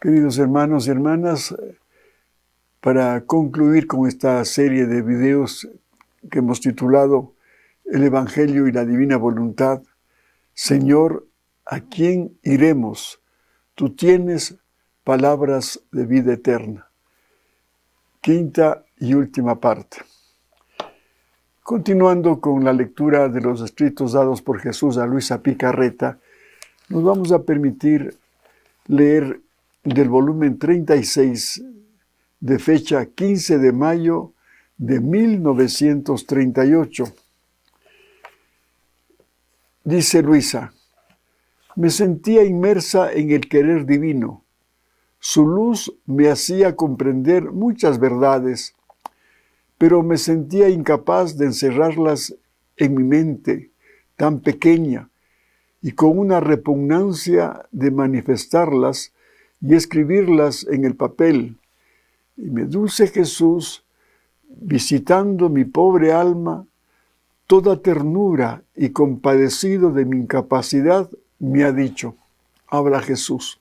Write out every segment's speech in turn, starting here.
Queridos hermanos y hermanas, para concluir con esta serie de videos que hemos titulado El Evangelio y la Divina Voluntad, Señor, ¿a quién iremos? Tú tienes palabras de vida eterna. Quinta y última parte. Continuando con la lectura de los escritos dados por Jesús a Luisa Picarreta, nos vamos a permitir leer del volumen 36 de fecha 15 de mayo de 1938. Dice Luisa: me sentía inmersa en el querer divino. Su luz me hacía comprender muchas verdades, pero me sentía incapaz de encerrarlas en mi mente, tan pequeña, y con una repugnancia de manifestarlas y escribirlas en el papel. Y mi dulce Jesús, visitando mi pobre alma, toda ternura y compadecido de mi incapacidad, me ha dicho, habla Jesús: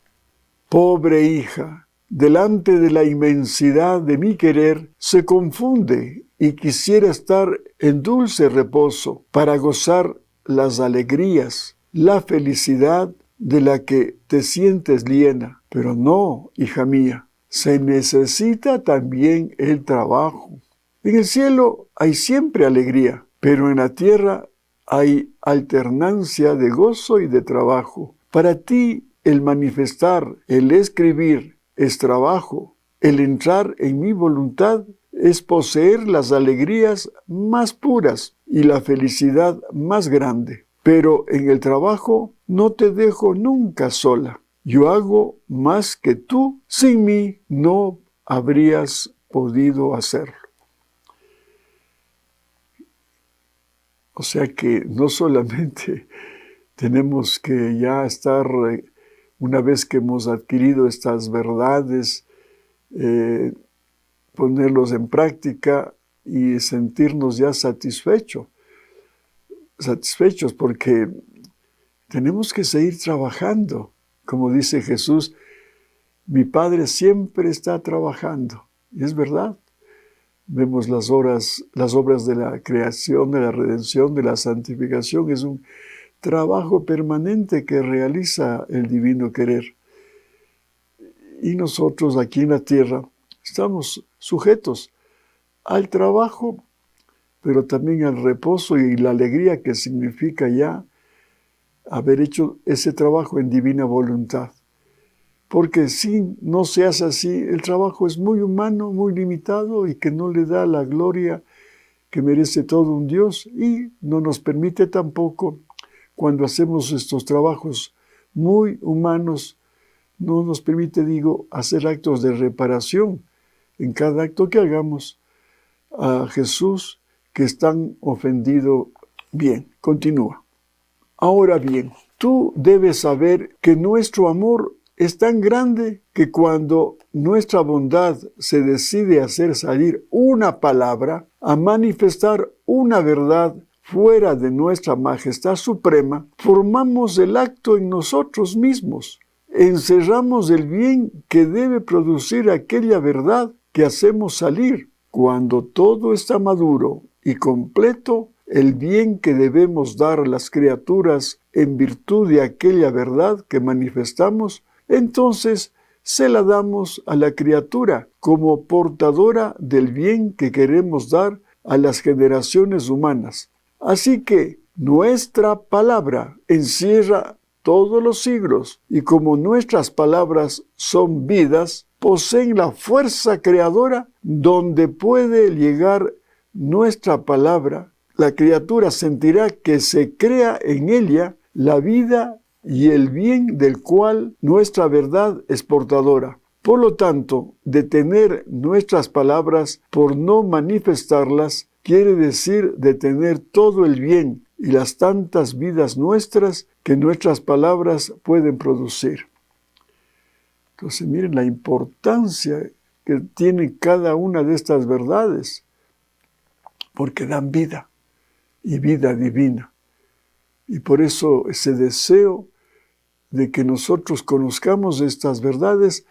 pobre hija, delante de la inmensidad de mi querer, se confunde y quisiera estar en dulce reposo para gozar las alegrías, la felicidad de la que te sientes llena. Pero no, hija mía, se necesita también el trabajo. En el cielo hay siempre alegría, pero en la tierra hay alternancia de gozo y de trabajo. Para ti, el manifestar, el escribir es trabajo. El entrar en mi voluntad es poseer las alegrías más puras y la felicidad más grande. Pero en el trabajo no te dejo nunca sola. Yo hago más que tú. Sin mí no habrías podido hacerlo. O sea que no solamente tenemos que ya estar, una vez que hemos adquirido estas verdades, ponerlos en práctica y sentirnos ya satisfechos, porque tenemos que seguir trabajando. Como dice Jesús, mi Padre siempre está trabajando. Y es verdad. Vemos las obras de la creación, de la redención, de la santificación. Es un trabajo permanente que realiza el divino querer. Y nosotros aquí en la tierra estamos sujetos al trabajo, pero también al reposo y la alegría que significa ya haber hecho ese trabajo en divina voluntad. Porque si no se hace así, el trabajo es muy humano, muy limitado y que no le da la gloria que merece todo un Dios, y no nos permite tampoco, cuando hacemos estos trabajos muy humanos, no nos permite, hacer actos de reparación en cada acto que hagamos a Jesús, que es tan ofendido. Bien, continúa. Ahora bien, tú debes saber que nuestro amor es tan grande que cuando nuestra bondad se decide a hacer salir una palabra, a manifestar una verdad fuera de nuestra majestad suprema, formamos el acto en nosotros mismos. Encerramos el bien que debe producir aquella verdad que hacemos salir. Cuando todo está maduro y completo, el bien que debemos dar a las criaturas en virtud de aquella verdad que manifestamos, entonces se la damos a la criatura como portadora del bien que queremos dar a las generaciones humanas. Así que nuestra palabra encierra todos los siglos, y como nuestras palabras son vidas, poseen la fuerza creadora donde puede llegar nuestra palabra. La criatura sentirá que se crea en ella la vida y el bien del cual nuestra verdad es portadora. Por lo tanto, detener nuestras palabras por no manifestarlas quiere decir detener todo el bien y las tantas vidas nuestras que nuestras palabras pueden producir. Entonces, miren la importancia que tiene cada una de estas verdades, porque dan vida y vida divina. Y por eso ese deseo de que nosotros conozcamos estas verdades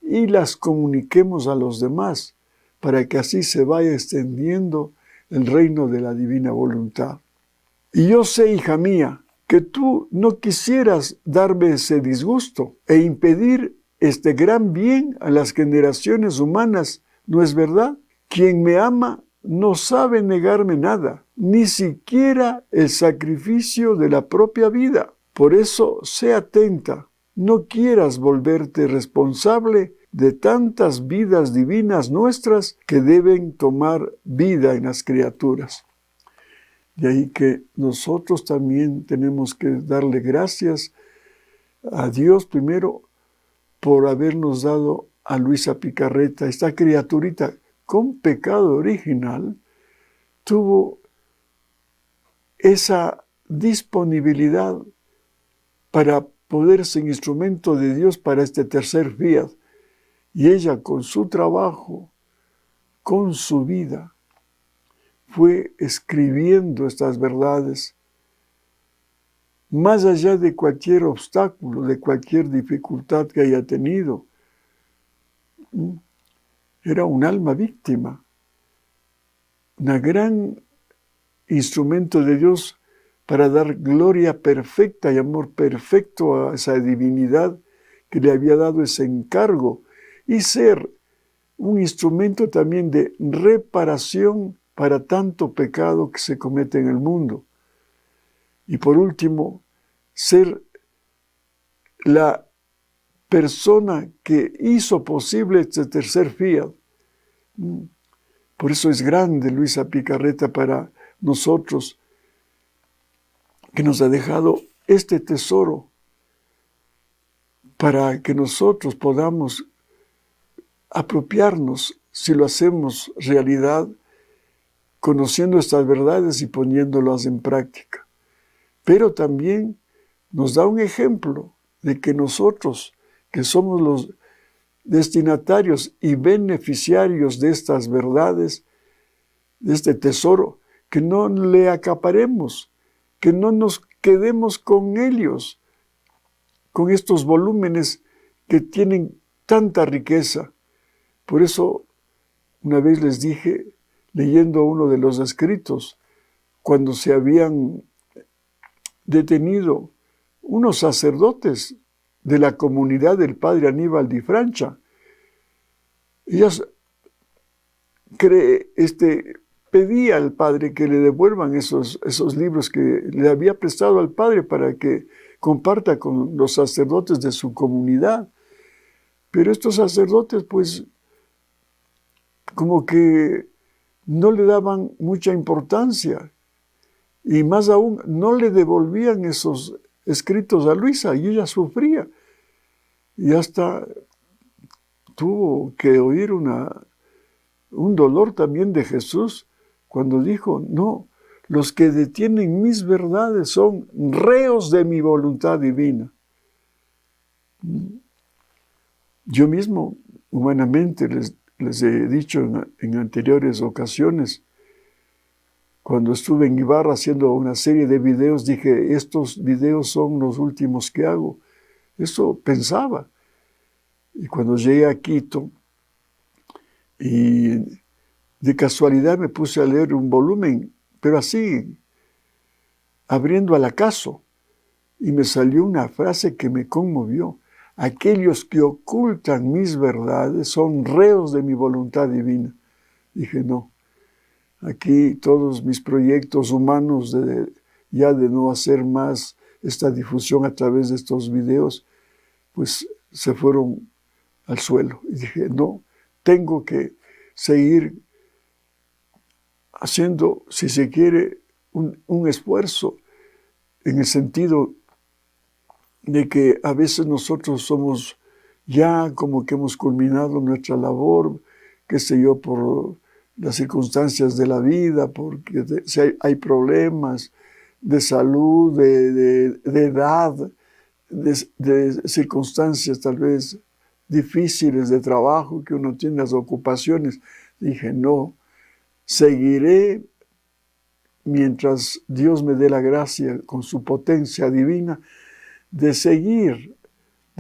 y las comuniquemos a los demás, para que así se vaya extendiendo el reino de la divina voluntad. Y yo sé, hija mía, que tú no quisieras darme ese disgusto e impedir este gran bien a las generaciones humanas, ¿no es verdad? Quien me ama no sabe negarme nada, ni siquiera el sacrificio de la propia vida. Por eso, sé atenta, no quieras volverte responsable de tantas vidas divinas nuestras que deben tomar vida en las criaturas. De ahí que nosotros también tenemos que darle gracias a Dios primero por habernos dado a Luisa Picarreta, esta criaturita con pecado original, tuvo esa disponibilidad para poder ser instrumento de Dios para este tercer fiat. Y ella con su trabajo, con su vida, fue escribiendo estas verdades, más allá de cualquier obstáculo, de cualquier dificultad que haya tenido. Era un alma víctima, un gran instrumento de Dios para dar gloria perfecta y amor perfecto a esa divinidad que le había dado ese encargo, y ser un instrumento también de reparación para tanto pecado que se comete en el mundo. Y por último, ser la persona que hizo posible este tercer fiat. Por eso es grande Luisa Picarreta para nosotros, que nos ha dejado este tesoro para que nosotros podamos apropiarnos, si lo hacemos realidad, conociendo estas verdades y poniéndolas en práctica. Pero también nos da un ejemplo de que nosotros, que somos los destinatarios y beneficiarios de estas verdades, de este tesoro, que no le acaparemos, que no nos quedemos con ellos, con estos volúmenes que tienen tanta riqueza. Por eso, una vez les dije, leyendo uno de los escritos, cuando se habían detenido unos sacerdotes de la comunidad del padre Aníbal Di Francia, ellas pedía al padre que le devuelvan esos libros que le había prestado al padre para que comparta con los sacerdotes de su comunidad. Pero estos sacerdotes, pues, como que no le daban mucha importancia, y más aún no le devolvían esos escritos a Luisa, y ella sufría. Y hasta tuvo que oír un dolor también de Jesús cuando dijo: no, los que detienen mis verdades son reos de mi voluntad divina. Yo mismo, humanamente, les he dicho en anteriores ocasiones, cuando estuve en Ibarra haciendo una serie de videos, dije, estos videos son los últimos que hago. Eso pensaba. Y cuando llegué a Quito, y de casualidad me puse a leer un volumen, pero así, abriendo al acaso, y me salió una frase que me conmovió. Aquellos que ocultan mis verdades son reos de mi voluntad divina. Dije, no, aquí todos mis proyectos humanos ya de no hacer más esta difusión a través de estos videos, pues se fueron al suelo. Y dije, no, tengo que seguir haciendo, si se quiere, un esfuerzo en el sentido de que a veces nosotros somos ya como que hemos culminado nuestra labor, qué sé yo, por las circunstancias de la vida, porque si hay problemas de salud, de edad, de circunstancias tal vez difíciles de trabajo que uno tiene, las ocupaciones. Dije, no, seguiré mientras Dios me dé la gracia con su potencia divina de seguir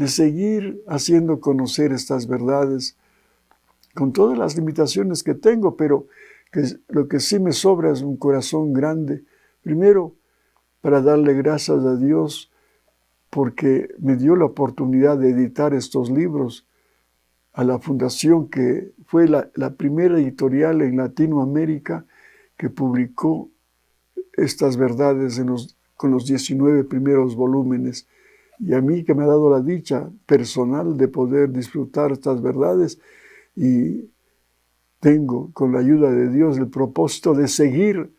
de seguir haciendo conocer estas verdades con todas las limitaciones que tengo, pero lo que sí me sobra es un corazón grande. Primero, para darle gracias a Dios porque me dio la oportunidad de editar estos libros, a la fundación que fue la primera editorial en Latinoamérica que publicó estas verdades con los 19 primeros volúmenes. Y a mí que me ha dado la dicha personal de poder disfrutar estas verdades, y tengo, con la ayuda de Dios, el propósito de seguir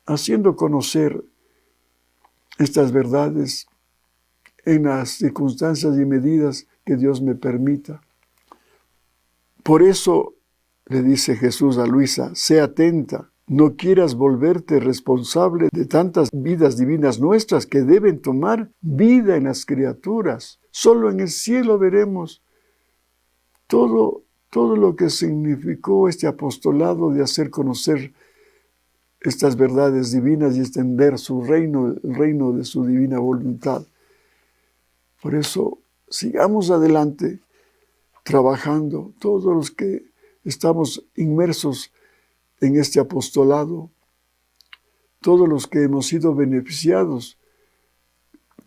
haciendo conocer estas verdades en las circunstancias y medidas que Dios me permita. Por eso le dice Jesús a Luisa: sé atenta, no quieras volverte responsable de tantas vidas divinas nuestras que deben tomar vida en las criaturas. Solo en el cielo veremos todo lo que significó este apostolado de hacer conocer estas verdades divinas y extender su reino, el reino de su divina voluntad. Por eso, sigamos adelante, trabajando, todos los que estamos inmersos en este apostolado, todos los que hemos sido beneficiados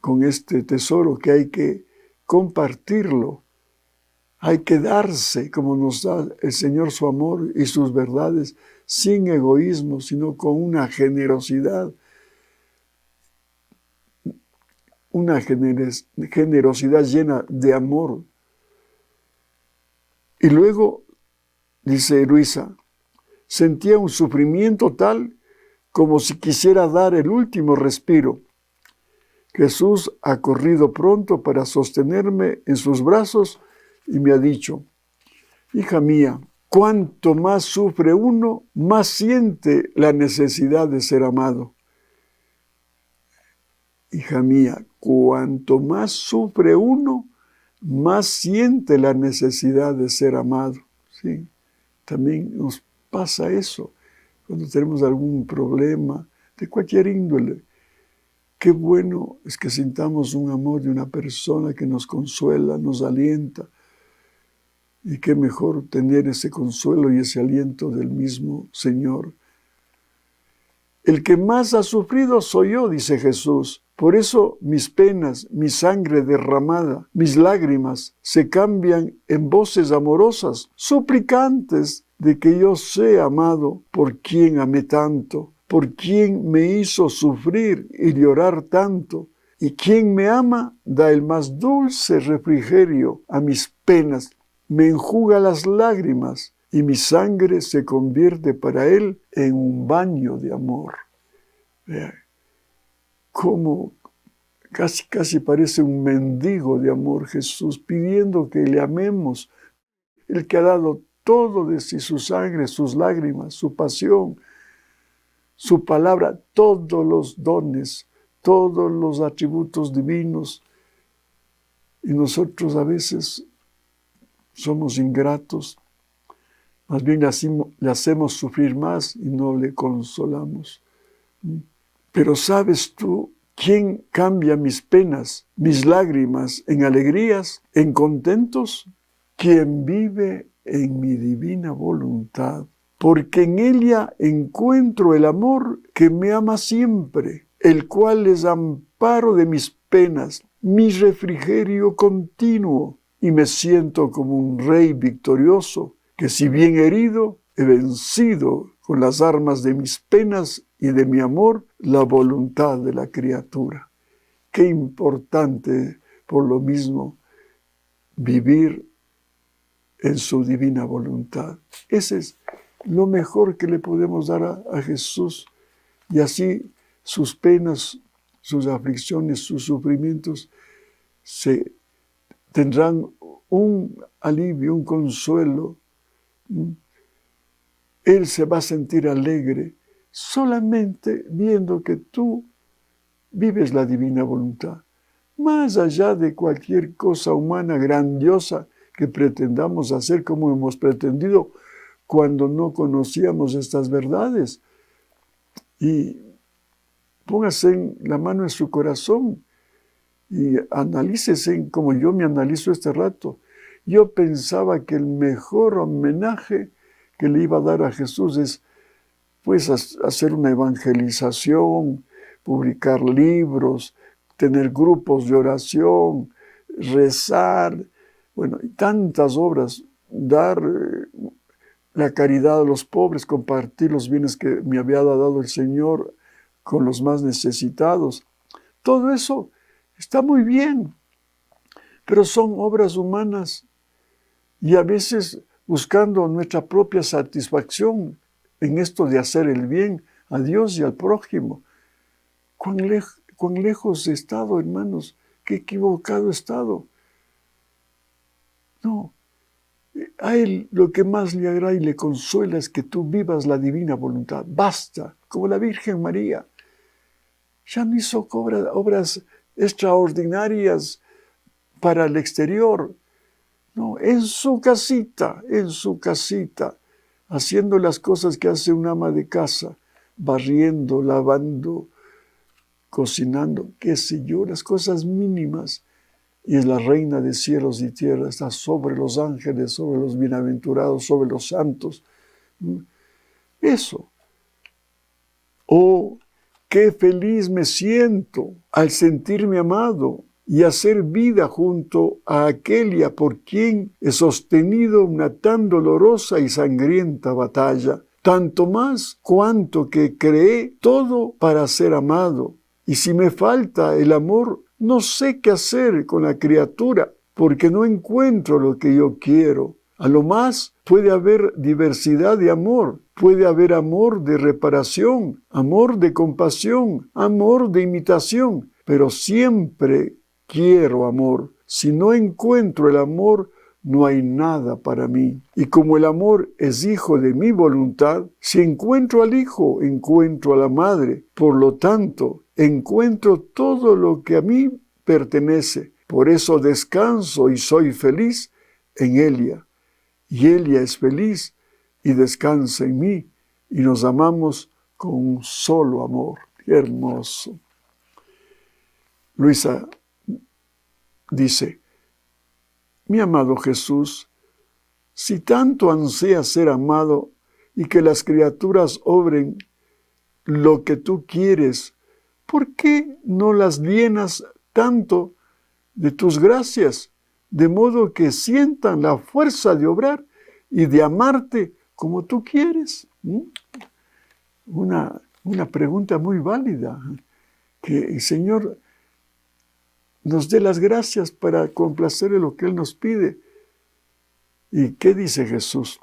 con este tesoro, que hay que compartirlo, hay que darse como nos da el Señor su amor y sus verdades, sin egoísmo, sino con una generosidad llena de amor. Y luego, dice Luisa, sentía un sufrimiento tal como si quisiera dar el último respiro. Jesús ha corrido pronto para sostenerme en sus brazos y me ha dicho: hija mía, cuanto más sufre uno, más siente la necesidad de ser amado. Hija mía, cuanto más sufre uno, más siente la necesidad de ser amado. ¿Sí? También nos pasa eso cuando tenemos algún problema de cualquier índole. Qué bueno es que sintamos un amor de una persona que nos consuela, nos alienta. Y qué mejor tener ese consuelo y ese aliento del mismo Señor. El que más ha sufrido soy yo, dice Jesús. Por eso mis penas, mi sangre derramada, mis lágrimas se cambian en voces amorosas, suplicantes de que yo sea amado por quien amé tanto, por quien me hizo sufrir y llorar tanto. Y quien me ama da el más dulce refrigerio a mis penas, me enjuga las lágrimas y mi sangre se convierte para él en un baño de amor. Vean, cómo casi parece un mendigo de amor Jesús, pidiendo que le amemos, el que ha dado todo de sí, su sangre, sus lágrimas, su pasión, su palabra, todos los dones, todos los atributos divinos. Y nosotros a veces somos ingratos, más bien le hacemos sufrir más y no le consolamos. Pero ¿sabes tú quién cambia mis penas, mis lágrimas en alegrías, en contentos? Quien vive en mi divina voluntad, porque en ella encuentro el amor que me ama siempre, el cual es amparo de mis penas, mi refrigerio continuo, y me siento como un rey victorioso, que si bien herido, he vencido con las armas de mis penas y de mi amor la voluntad de la criatura. Qué importante, por lo mismo, vivir en su divina voluntad. Ese es lo mejor que le podemos dar a Jesús, y así sus penas, sus aflicciones, sus sufrimientos tendrán un alivio, un consuelo. Él se va a sentir alegre solamente viendo que tú vives la divina voluntad, más allá de cualquier cosa humana grandiosa que pretendamos hacer, como hemos pretendido cuando no conocíamos estas verdades. Y póngase la mano en su corazón Y analícese como yo me analizo este rato. Yo pensaba que el mejor homenaje que le iba a dar a Jesús es pues hacer una evangelización, publicar libros, tener grupos de oración, rezar, bueno, y tantas obras, dar la caridad a los pobres, compartir los bienes que me había dado el Señor con los más necesitados. Todo eso está muy bien, pero son obras humanas y a veces buscando nuestra propia satisfacción en esto de hacer el bien a Dios y al prójimo. ¿Cuán lejos he estado, hermanos? ¿Qué equivocado he estado? No. A Él lo que más le agrada y le consuela es que tú vivas la divina voluntad. Basta, como la Virgen María. Ya no hizo obras extraordinarias para el exterior. No, en su casita, haciendo las cosas que hace un ama de casa, barriendo, lavando, cocinando, qué sé yo, las cosas mínimas. Y es la reina de cielos y tierra, está sobre los ángeles, sobre los bienaventurados, sobre los santos. Eso. Oh, qué feliz me siento al sentirme amado y hacer vida junto a aquella por quien he sostenido una tan dolorosa y sangrienta batalla, tanto más cuanto que creé todo para ser amado. Y si me falta el amor, no sé qué hacer con la criatura, porque no encuentro lo que yo quiero. A lo más puede haber diversidad de amor, puede haber amor de reparación, amor de compasión, amor de imitación, pero siempre quiero amor. Si no encuentro el amor, no hay nada para mí. Y como el amor es hijo de mi voluntad, si encuentro al hijo, encuentro a la madre. Por lo tanto, encuentro todo lo que a mí pertenece. Por eso descanso y soy feliz en Elia. Y Elia es feliz y descansa en mí. Y nos amamos con un solo amor. ¡Qué hermoso! Luisa dice: mi amado Jesús, si tanto ansias ser amado y que las criaturas obren lo que tú quieres, ¿por qué no las llenas tanto de tus gracias, de modo que sientan la fuerza de obrar y de amarte como tú quieres? Una pregunta muy válida, que el Señor nos dé las gracias para complacer en lo que Él nos pide. ¿Y qué dice Jesús?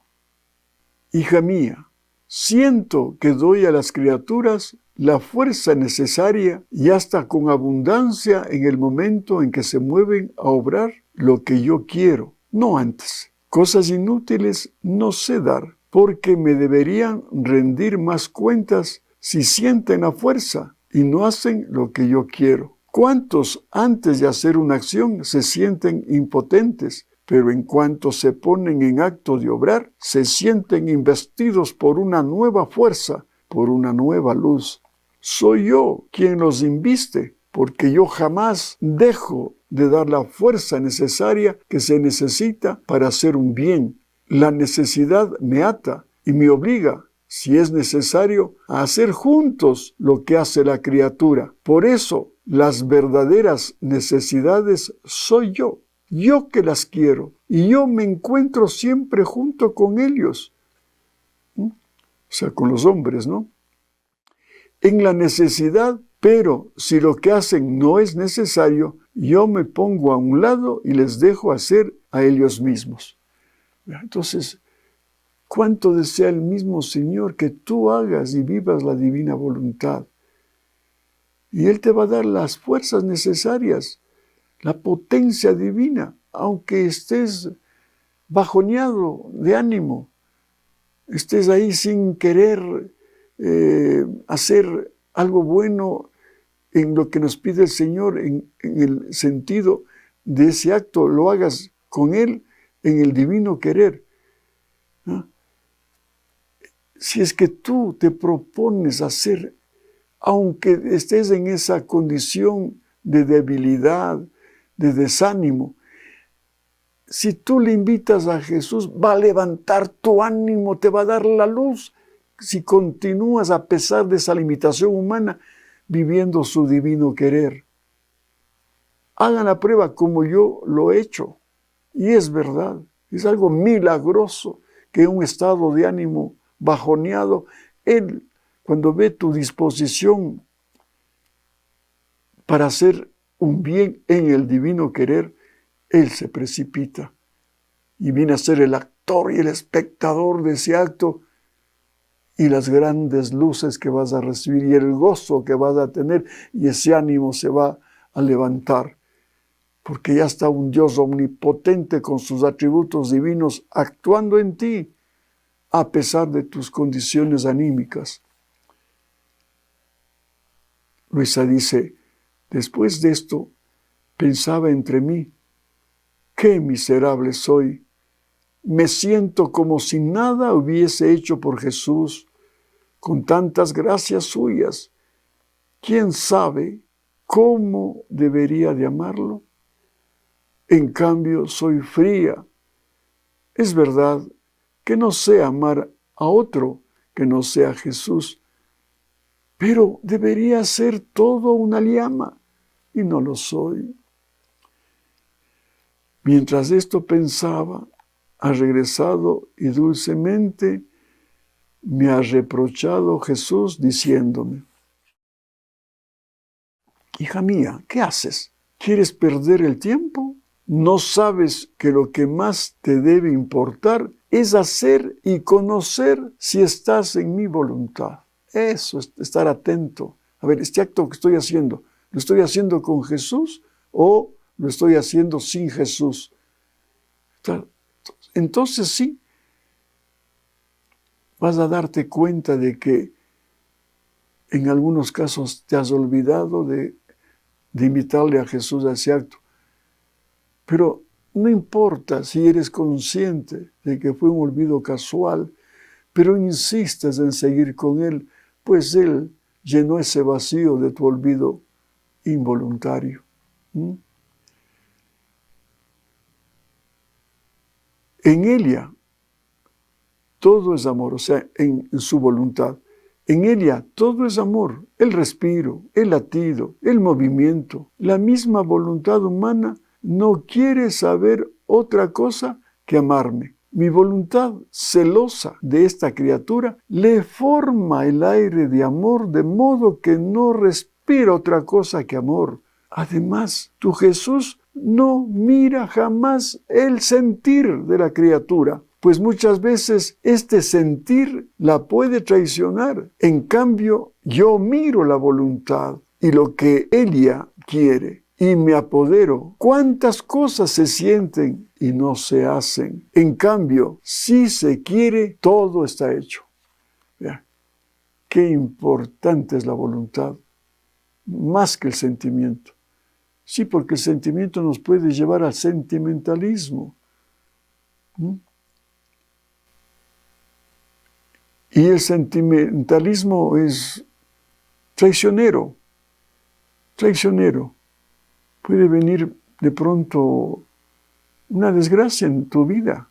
Hija mía, siento que doy a las criaturas la fuerza necesaria y hasta con abundancia en el momento en que se mueven a obrar lo que yo quiero, no antes. Cosas inútiles no sé dar, porque me deberían rendir más cuentas si sienten la fuerza y no hacen lo que yo quiero. ¿Cuántos antes de hacer una acción se sienten impotentes, pero en cuanto se ponen en acto de obrar, se sienten investidos por una nueva fuerza, por una nueva luz? Soy yo quien los inviste, porque yo jamás dejo de dar la fuerza necesaria que se necesita para hacer un bien. La necesidad me ata y me obliga, si es necesario, a hacer juntos lo que hace la criatura. Por eso, las verdaderas necesidades soy yo que las quiero, y yo me encuentro siempre junto con ellos. O sea, con los hombres, ¿no? En la necesidad, pero si lo que hacen no es necesario, yo me pongo a un lado y les dejo hacer a ellos mismos. Entonces, ¿cuánto desea el mismo Señor que tú hagas y vivas la divina voluntad? Y Él te va a dar las fuerzas necesarias, la potencia divina, aunque estés bajoneado de ánimo, estés ahí sin querer hacer algo bueno en lo que nos pide el Señor, en el sentido de ese acto, lo hagas con Él en el divino querer. ¿No? Si es que tú te propones hacer, aunque estés en esa condición de debilidad, de desánimo. Si tú le invitas a Jesús, va a levantar tu ánimo, te va a dar la luz. Si continúas a pesar de esa limitación humana, viviendo su divino querer. Hagan la prueba como yo lo he hecho. Y es verdad, es algo milagroso que un estado de ánimo bajoneado, Él, cuando ve tu disposición para hacer un bien en el divino querer, Él se precipita y viene a ser el actor y el espectador de ese acto y las grandes luces que vas a recibir y el gozo que vas a tener y ese ánimo se va a levantar. Porque ya está un Dios omnipotente con sus atributos divinos actuando en ti a pesar de tus condiciones anímicas. Luisa dice, después de esto pensaba entre mí, qué miserable soy. Me siento como si nada hubiese hecho por Jesús, con tantas gracias suyas. ¿Quién sabe cómo debería de amarlo? En cambio, soy fría. Es verdad que no sé amar a otro que no sea Jesús, pero debería ser todo una llama, y no lo soy. Mientras esto pensaba, ha regresado y dulcemente me ha reprochado Jesús diciéndome, hija mía, ¿qué haces? ¿Quieres perder el tiempo? ¿No sabes que lo que más te debe importar es hacer y conocer si estás en mi voluntad? Eso es estar atento. A ver, este acto que estoy haciendo, ¿lo estoy haciendo con Jesús o lo estoy haciendo sin Jesús? Entonces sí, vas a darte cuenta de que en algunos casos te has olvidado de invitarle a Jesús a ese acto. Pero no importa si eres consciente de que fue un olvido casual, pero insistes en seguir con Él, pues Él llenó ese vacío de tu olvido involuntario. En ella todo es amor, o sea, en su voluntad. En ella todo es amor, el respiro, el latido, el movimiento, la misma voluntad humana no quiere saber otra cosa que amarme. Mi voluntad celosa de esta criatura le forma el aire de amor de modo que no respira otra cosa que amor. Además, tu Jesús no mira jamás el sentir de la criatura, pues muchas veces este sentir la puede traicionar. En cambio, yo miro la voluntad y lo que ella quiere. Y me apodero. ¿Cuántas cosas se sienten y no se hacen? En cambio, si se quiere, todo está hecho. Vea, qué importante es la voluntad, más que el sentimiento. Sí, porque el sentimiento nos puede llevar al sentimentalismo. Y el sentimentalismo es traicionero. Traicionero. Puede venir de pronto una desgracia en tu vida,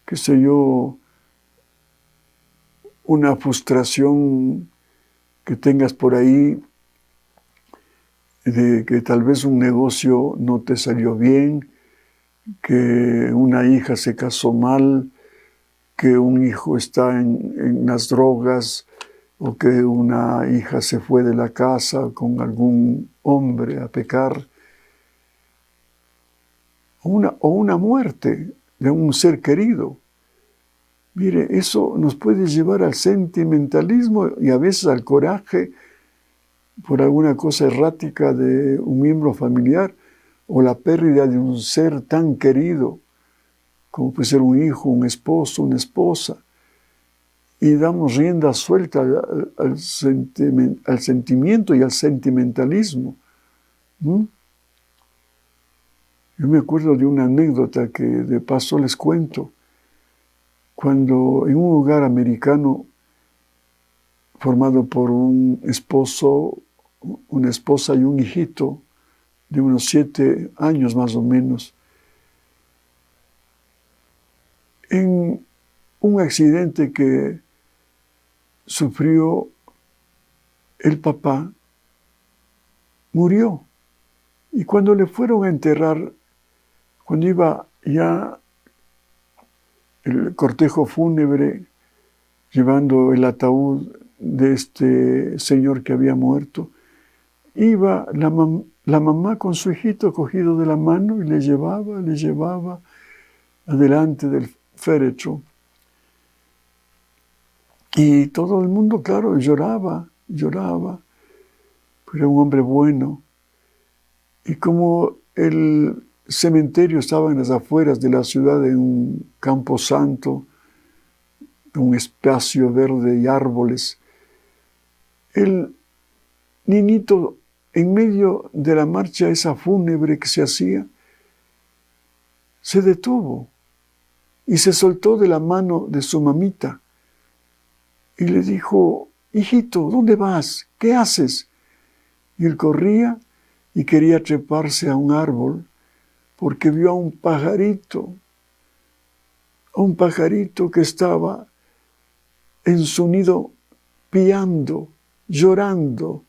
qué sé yo, una frustración que tengas por ahí, de que tal vez un negocio no te salió bien, que una hija se casó mal, que un hijo está en las drogas, o que una hija se fue de la casa con algún hombre a pecar, o una muerte de un ser querido. Mire, eso nos puede llevar al sentimentalismo y a veces al coraje por alguna cosa errática de un miembro familiar o la pérdida de un ser tan querido como puede ser un hijo, un esposo, una esposa. Y damos rienda suelta al sentimiento y al sentimentalismo. Yo me acuerdo de una anécdota que de paso les cuento. Cuando en un hogar americano formado por un esposo, una esposa y un hijito, de unos 7 años más o menos, en un accidente que sufrió el papá, murió. Y cuando le fueron a enterrar, cuando iba ya el cortejo fúnebre llevando el ataúd de este señor que había muerto, iba la mamá con su hijito cogido de la mano y le llevaba adelante del féretro. Y todo el mundo, claro, lloraba, pero era un hombre bueno. Y como el cementerio estaba en las afueras de la ciudad, en un campo santo, un espacio verde y árboles, el niñito, en medio de la marcha esa fúnebre que se hacía, se detuvo y se soltó de la mano de su mamita y le dijo: hijito, ¿dónde vas? ¿Qué haces? Y él corría y quería treparse a un árbol porque vio a un pajarito que estaba en su nido piando, llorando.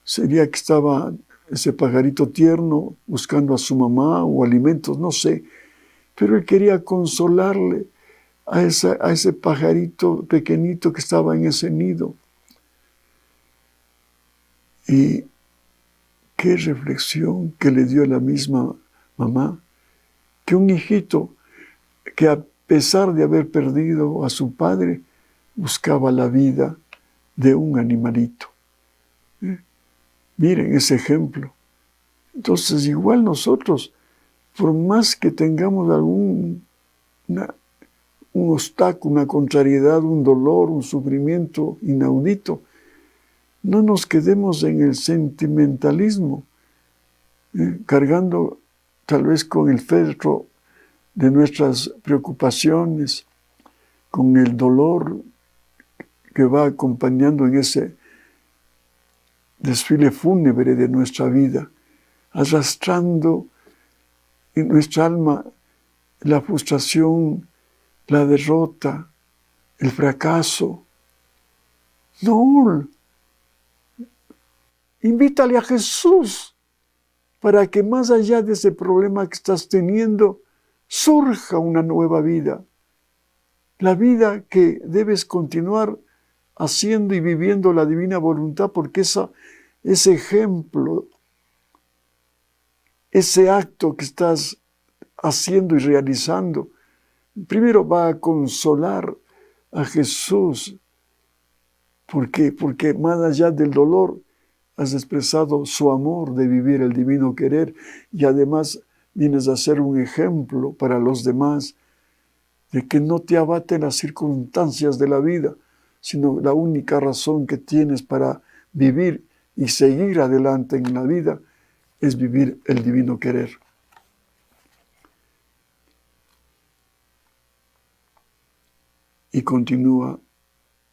Sería que estaba ese pajarito tierno buscando a su mamá o alimentos, no sé. Pero él quería consolarle a ese pajarito pequeñito que estaba en ese nido. Y qué reflexión que le dio la misma mamá, que un hijito que a pesar de haber perdido a su padre, buscaba la vida de un animalito. Miren ese ejemplo. Entonces, igual nosotros, por más que tengamos un obstáculo, una contrariedad, un dolor, un sufrimiento inaudito, no nos quedemos en el sentimentalismo, cargando tal vez con el féretro de nuestras preocupaciones, con el dolor que va acompañando en ese desfile fúnebre de nuestra vida, arrastrando en nuestra alma la frustración, la derrota, el fracaso. No, invítale a Jesús para que más allá de ese problema que estás teniendo, surja una nueva vida. La vida que debes continuar haciendo y viviendo la divina voluntad, porque ese ejemplo, ese acto que estás haciendo y realizando, primero va a consolar a Jesús. ¿Por qué? Porque más allá del dolor has expresado su amor de vivir el divino querer y además vienes a ser un ejemplo para los demás de que no te abaten las circunstancias de la vida, sino la única razón que tienes para vivir y seguir adelante en la vida es vivir el divino querer. Y continúa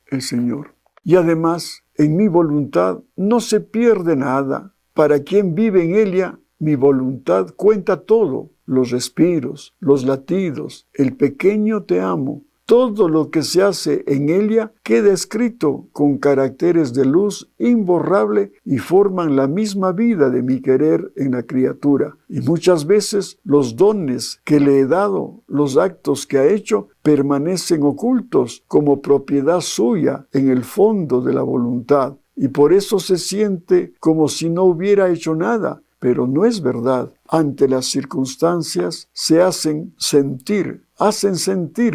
el Señor. Y además, en mi voluntad no se pierde nada. Para quien vive en ella, mi voluntad cuenta todo, los respiros, los latidos, el pequeño te amo. Todo lo que se hace en ella queda escrito con caracteres de luz imborrable y forman la misma vida de mi querer en la criatura. Y muchas veces los dones que le he dado, los actos que ha hecho, permanecen ocultos como propiedad suya en el fondo de la voluntad. Y por eso se siente como si no hubiera hecho nada. Pero no es verdad. Ante las circunstancias se hacen sentir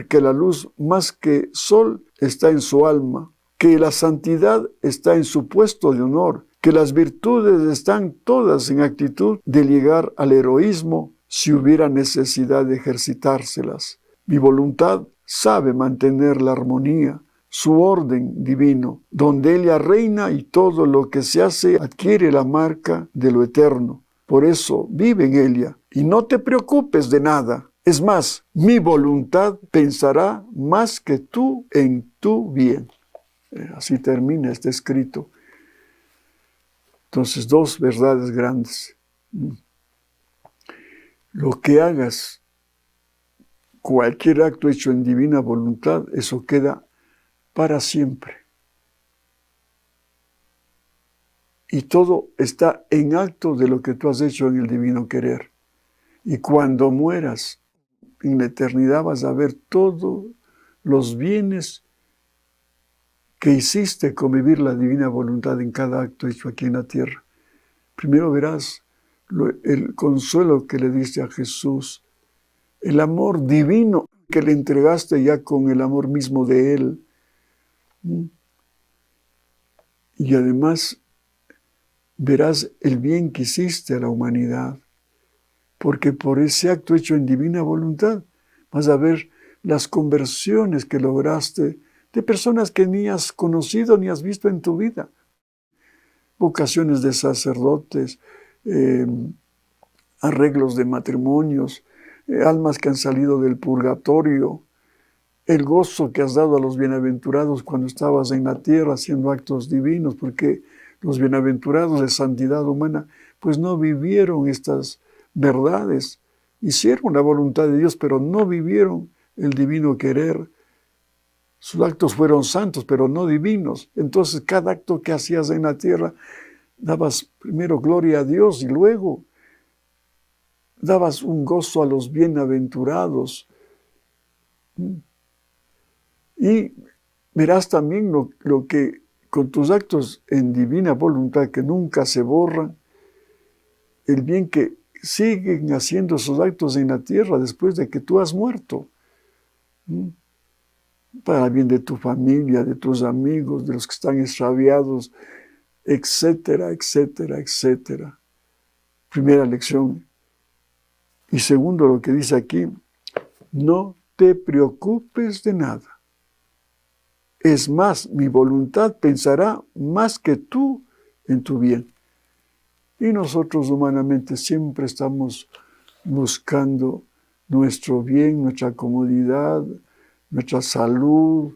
que la luz más que sol está en su alma, que la santidad está en su puesto de honor, que las virtudes están todas en actitud de llegar al heroísmo si hubiera necesidad de ejercitárselas. Mi voluntad sabe mantener la armonía, su orden divino, donde ella reina y todo lo que se hace adquiere la marca de lo eterno. Por eso vive en ella y no te preocupes de nada. Es más, mi voluntad pensará más que tú en tu bien. Así termina este escrito. Entonces, dos verdades grandes. Lo que hagas, cualquier acto hecho en divina voluntad, eso queda para siempre. Y todo está en acto de lo que tú has hecho en el divino querer. Y cuando mueras, en la eternidad vas a ver todos los bienes que hiciste con vivir la divina voluntad en cada acto hecho aquí en la tierra. Primero verás el consuelo que le diste a Jesús, el amor divino que le entregaste ya con el amor mismo de Él. Y además verás el bien que hiciste a la humanidad, porque por ese acto hecho en divina voluntad vas a ver las conversiones que lograste de personas que ni has conocido ni has visto en tu vida. Vocaciones de sacerdotes, arreglos de matrimonios, almas que han salido del purgatorio, el gozo que has dado a los bienaventurados cuando estabas en la tierra haciendo actos divinos, porque los bienaventurados de santidad humana pues no vivieron estas verdades, hicieron la voluntad de Dios, pero no vivieron el divino querer. Sus actos fueron santos, pero no divinos. Entonces, cada acto que hacías en la tierra, dabas primero gloria a Dios y luego dabas un gozo a los bienaventurados. Y verás también lo que con tus actos en divina voluntad que nunca se borran, el bien que siguen haciendo esos actos en la tierra después de que tú has muerto. Para el bien de tu familia, de tus amigos, de los que están extraviados, etcétera, etcétera, etcétera. Primera lección. Y segundo, lo que dice aquí, no te preocupes de nada. Es más, mi voluntad pensará más que tú en tu bien. Y nosotros humanamente siempre estamos buscando nuestro bien, nuestra comodidad, nuestra salud,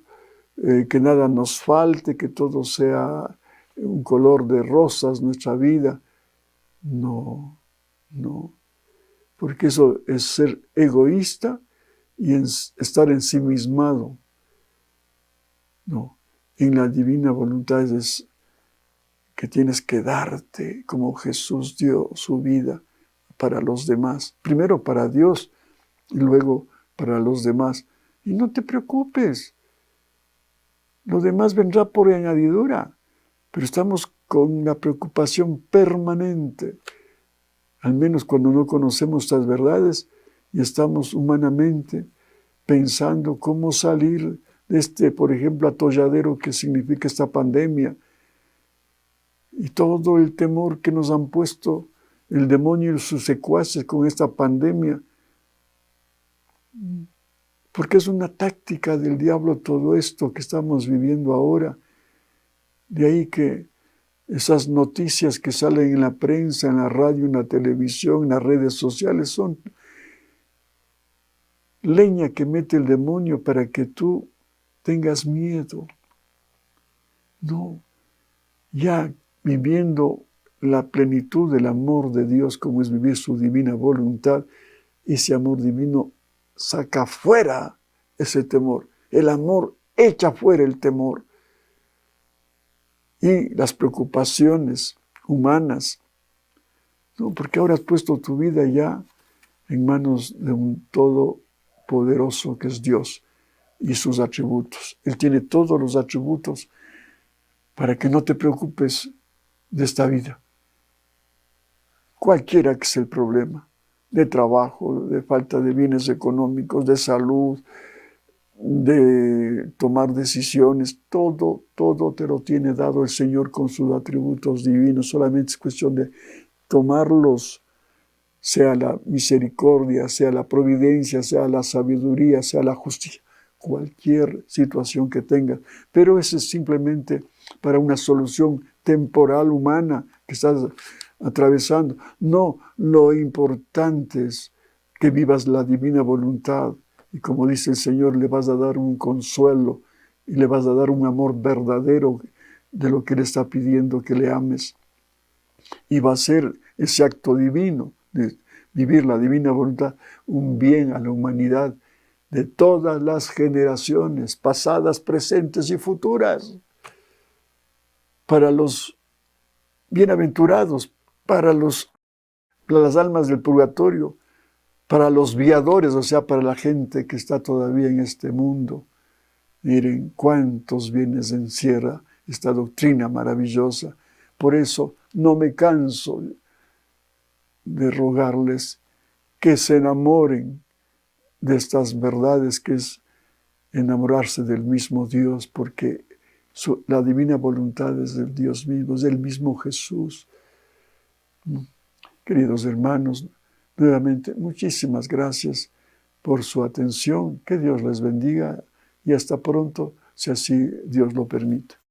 que nada nos falte, que todo sea un color de rosas, nuestra vida. No, porque eso es ser egoísta y estar ensimismado. No, en la divina voluntad es que tienes que darte como Jesús dio su vida para los demás. Primero para Dios y luego para los demás. Y no te preocupes. Lo demás vendrá por añadidura. Pero estamos con la preocupación permanente. Al menos cuando no conocemos estas verdades y estamos humanamente pensando cómo salir de este, por ejemplo, atolladero que significa esta pandemia. Y todo el temor que nos han puesto el demonio y sus secuaces con esta pandemia. Porque es una táctica del diablo todo esto que estamos viviendo ahora. De ahí que esas noticias que salen en la prensa, en la radio, en la televisión, en las redes sociales, son leña que mete el demonio para que tú tengas miedo. No, ya viviendo la plenitud del amor de Dios, como es vivir su divina voluntad, ese amor divino saca fuera ese temor. El amor echa fuera el temor. Y las preocupaciones humanas, ¿no? Porque ahora has puesto tu vida ya en manos de un todopoderoso que es Dios y sus atributos. Él tiene todos los atributos para que no te preocupes de esta vida. Cualquiera que sea el problema, de trabajo, de falta de bienes económicos, de salud, de tomar decisiones, todo te lo tiene dado el Señor con sus atributos divinos. Solamente es cuestión de tomarlos, sea la misericordia, sea la providencia, sea la sabiduría, sea la justicia, cualquier situación que tengas. Pero eso es simplemente para una solución temporal, humana, que estás atravesando. No, lo importante es que vivas la divina voluntad. Y como dice el Señor, le vas a dar un consuelo y le vas a dar un amor verdadero de lo que Él está pidiendo que le ames. Y va a ser ese acto divino de vivir la divina voluntad, un bien a la humanidad de todas las generaciones, pasadas, presentes y futuras, para los bienaventurados, para las almas del purgatorio, para los viadores, o sea, para la gente que está todavía en este mundo. Miren cuántos bienes encierra esta doctrina maravillosa. Por eso no me canso de rogarles que se enamoren de estas verdades, que es enamorarse del mismo Dios, porque la divina voluntad es del Dios mismo, es del mismo Jesús. Queridos hermanos, nuevamente muchísimas gracias por su atención. Que Dios les bendiga y hasta pronto, si así Dios lo permite.